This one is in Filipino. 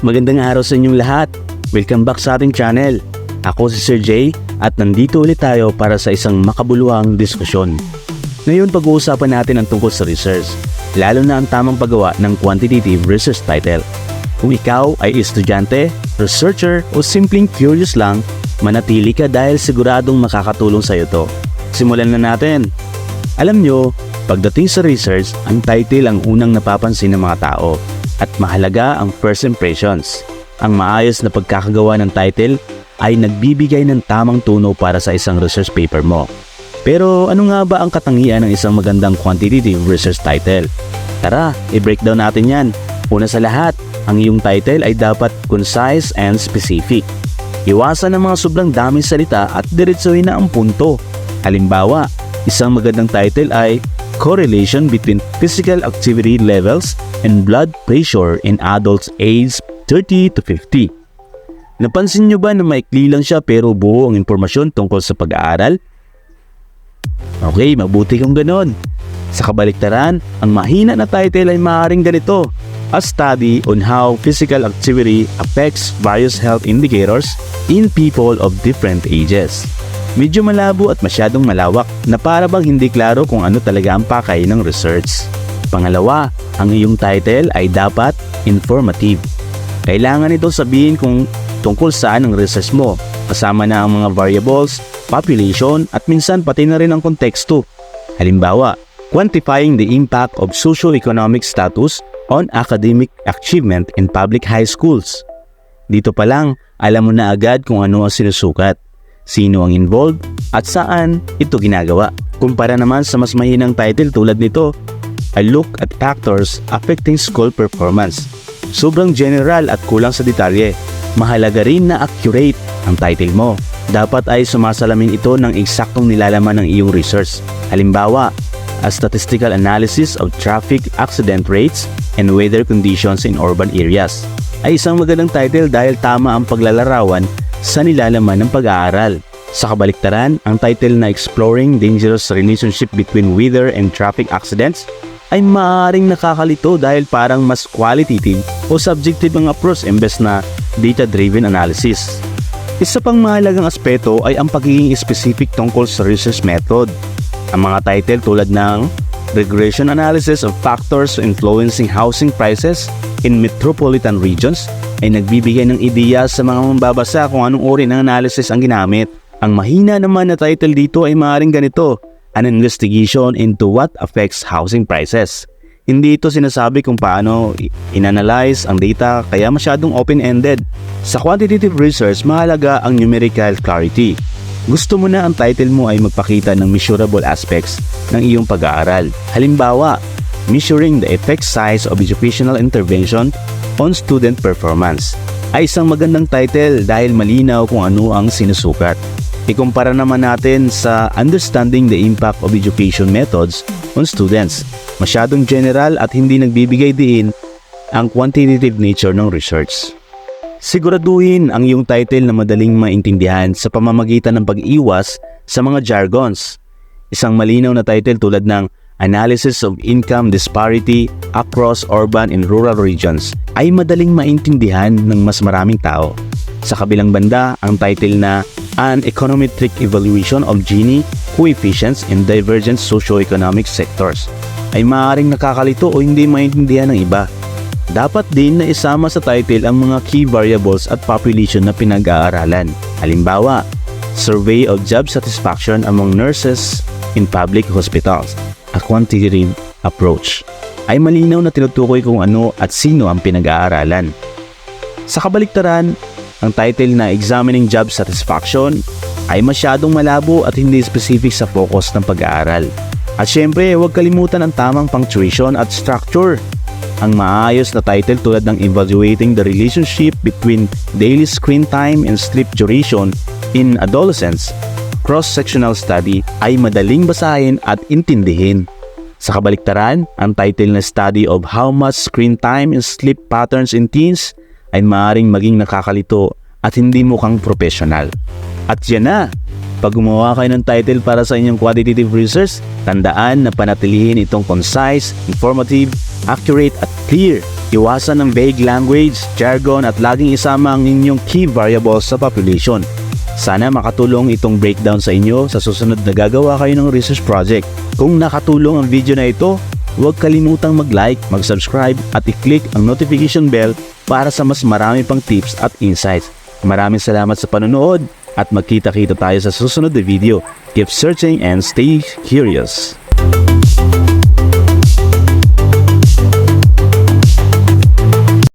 Magandang araw sa inyong lahat. Welcome back sa ating channel. Ako si Sir Jay at nandito ulit tayo para sa isang makabuluhang diskusyon. Ngayon pag-uusapan natin ang tungkol sa research, lalo na ang tamang paggawa ng quantitative research title. Kung ikaw ay estudyante, researcher o simpleng curious lang, manatili ka dahil siguradong makakatulong sa iyo to. Simulan na natin. Alam nyo, pagdating sa research, ang title ang unang napapansin ng mga tao. At mahalaga ang first impressions. Ang maayos na pagkakagawa ng title ay nagbibigay ng tamang tuno para sa isang research paper mo. Pero ano nga ba ang katangian ng isang magandang quantitative research title? Tara, i-breakdown natin yan. Una sa lahat, ang iyong title ay dapat concise and specific. Iwasan ang mga sobrang daming salita at diretsuhin na ang punto. Halimbawa, isang magandang title ay Correlation between physical activity levels and blood pressure in adults aged 30 to 50. Napansin nyo ba na maikli lang siya pero buo ang impormasyon tungkol sa pag-aaral? Okay, mabuti kung ganon. Sa kabaliktaran, ang mahina na title ay maaaring ganito: A study on how physical activity affects various health indicators in people of different ages. Medyo malabo at masyadong malawak na para bang hindi klaro kung ano talaga ang pakay ng research. Pangalawa, ang iyong title ay dapat informative. Kailangan ito sabihin kung tungkol saan ang research mo, kasama na ang mga variables, population at minsan pati na rin ang konteksto. Halimbawa, quantifying the impact of socio-economic status on academic achievement in public high schools. Dito pa lang, alam mo na agad kung ano ang sinusukat, sino ang involved at saan ito ginagawa. Kumpara naman sa mas mahinang title tulad nito, A Look at Factors Affecting School Performance. Sobrang general at kulang sa detalye. Mahalaga rin na accurate ang title mo. Dapat ay sumasalamin ito ng eksaktong nilalaman ng iyong research. Halimbawa, A Statistical Analysis of Traffic Accident Rates and Weather Conditions in Urban Areas ay isang magandang title dahil tama ang paglalarawan sa nilalaman ng pag-aaral. Sa kabaliktaran, ang title na Exploring Dangerous Relationship Between Weather and Traffic Accidents ay maaaring nakakalito dahil parang mas qualitative o subjective ang approach imbes na data-driven analysis. Isa pang mahalagang aspeto ay ang pagiging specific tungkol sa research method. Ang mga title tulad ng Regression Analysis of Factors Influencing Housing Prices in Metropolitan Regions ay nagbibigay ng ideya sa mga mambabasa kung anong uri ng analysis ang ginamit. Ang mahina naman na title dito ay maaaring ganito: An Investigation into What Affects Housing Prices. Hindi ito sinasabi kung paano inanalyze ang data kaya masyadong open-ended. Sa quantitative research, mahalaga ang numerical clarity. Gusto mo na ang title mo ay magpakita ng measurable aspects ng iyong pag-aaral. Halimbawa, Measuring the Effect Size of Educational Intervention on Student Performance ay isang magandang title dahil malinaw kung ano ang sinusukat. Ikumpara naman natin sa Understanding the Impact of Education Methods on Students. Masyadong general at hindi nagbibigay diin ang quantitative nature ng research. Siguraduhin ang iyong title na madaling maintindihan sa pamamagitan ng pag-iwas sa mga jargons. Isang malinaw na title tulad ng Analysis of Income Disparity Across Urban and Rural Regions ay madaling maintindihan ng mas maraming tao. Sa kabilang banda, ang title na An Econometric Evaluation of Gini Coefficients in Divergent Socio-Economic Sectors ay maaaring nakakalito o hindi maintindihan ng iba. Dapat din na isama sa title ang mga key variables at population na pinag-aaralan. Halimbawa, Survey of Job Satisfaction Among Nurses in Public Hospitals, a quantitative approach, ay malinaw na tinutukoy kung ano at sino ang pinag-aaralan. Sa kabaliktaran, ang title na Examining Job Satisfaction ay masyadong malabo at hindi specific sa focus ng pag-aaral. At syempre, huwag kalimutan ang tamang punctuation at structure. Ang maayos na title tulad ng Evaluating the Relationship Between Daily Screen Time and Sleep Duration in Adolescents, Cross-Sectional Study ay madaling basahin at intindihin. Sa kabaliktaran, ang title na Study of How Much Screen Time and Sleep Patterns in Teens ay maaaring maging nakakalito at hindi mukhang professional. At yan na! Pag gumawa kayo ng title para sa inyong quantitative research, tandaan na panatilihin itong concise, informative, accurate at clear. Iwasan ng vague language, jargon at laging isama ang inyong key variables sa population. Sana makatulong itong breakdown sa inyo sa susunod na gagawa kayo ng research project. Kung nakatulong ang video na ito, huwag kalimutang mag-like, mag-subscribe at i-click ang notification bell para sa mas marami pang tips at insights. Maraming salamat sa panonood at magkita-kita tayo sa susunod na video. Keep searching and stay curious.